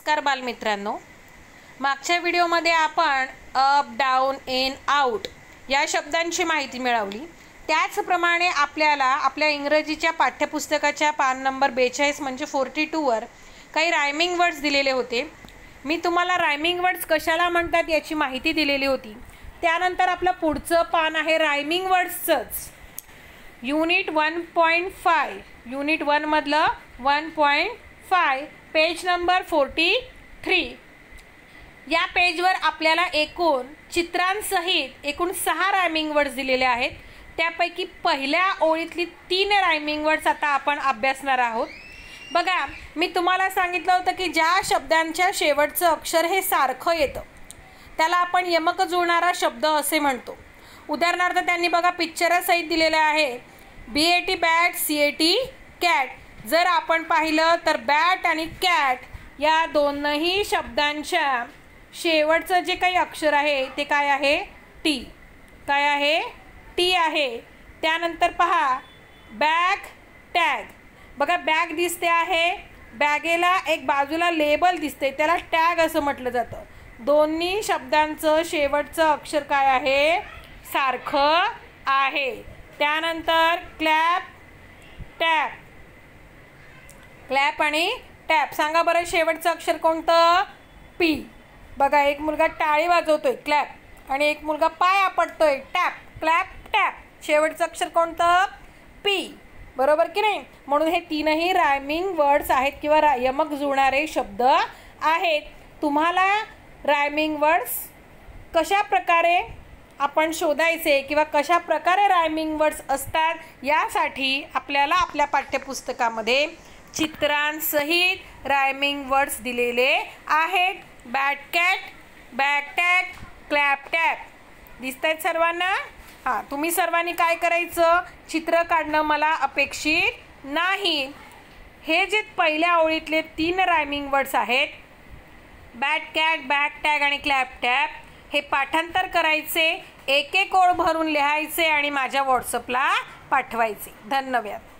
नमस्कार बालमित्रांनो, मागच्या व्हिडिओमध्ये आपण अप, डाऊन, इन, आउट या शब्दांची माहिती मिळवली। त्याचप्रमाणे आपल्याला आपल्या इंग्रजीच्या पाठ्यपुस्तकाच्या पान नंबर 42 म्हणजे 42 वर काही रायमिंग वर्ड्स दिलेले होते। मी तुम्हाला रायमिंग वर्ड्स कशाला म्हणतात याची माहिती दिलेली होती। त्यानंतर आपलं पुढचं पान आहे रायमिंग वर्ड्सचंच, युनिट 1.5 युनिट 1 मधलं 1.5 पेज नंबर 43। या पेजवर आपल्याला एकूण चित्रांसहित एकूण 6 रायमिंग वर्ड्स दिलेले आहेत। त्यापैकी पहिल्या ओळीतली 3 रायमिंग वर्ड्स आता आपण अभ्यासणार आहोत। बघा, मी तुम्हाला सांगितलं होतं की ज्या शब्दांच्या शेवटचं अक्षर हे सारखं येतं त्याला आपण यमक जुळणारा शब्द असे म्हणतो। उदाहरणार्थ त्यांनी बघा पिक्चरसहित दिलेलं आहे, BAT बॅट, CAT कॅट। जर आपण पाहिलं तर बॅट आणि कॅट या दोनही शब्दांच्या शेवटचं जे काही अक्षर आहे ते काय आहे? टी। काय आहे? टी आहे। त्यानंतर पहा बॅग, टॅग। बघा बॅग दिसते आहे, बॅगेला एक बाजूला लेबल दिसते, त्याला टॅग असं म्हटलं जातं। दोन्ही शब्दांचं शेवटचं अक्षर काय आहे? सारखं आहे। त्यानंतर क्लॅप, टॅप। क्लॅप आणि टॅप। सांगा बरं शेवटचं अक्षर कोणतं? पी। बघा एक मुलगा टाळी वाजवतोय क्लॅप आणि एक मुलगा पाय आपटतोय टॅप। Clap, tap. शेवटचं अक्षर कोणतं? पी। बरोबर की नाही? म्हणून हे तीनही रायमिंग वर्ड्स आहेत किंवा यमक जुळणारे शब्द आहेत। तुम्हाला रायमिंग वर्ड्स कशा प्रकारे आपण शोधायचे किंवा कशा प्रकारे रायमिंग वर्ड्स असतात यासाठी आपल्याला आपल्या पाठ्यपुस्तकामध्ये चित्रांसहित रायमिंग वर्ड्स दिलेले आहेत। Bat cat, bag tag, clap tap. दिसतायत सर्वांना? हां, तुम्ही सर्वांनी काय करायचं? चित्र काढणं मला अपेक्षित नाही। हे जे पहिल्या ओळीतले 3 रायमिंग वर्ड्स आहेत, बॅट कॅट, बॅग टॅग आणि क्लॅप टॅप, हे पाठांतर करायचे, एक एक ओळ भरून लिहायचे आणि माझ्या व्हॉट्सअपला पाठवायचे। धन्यवाद।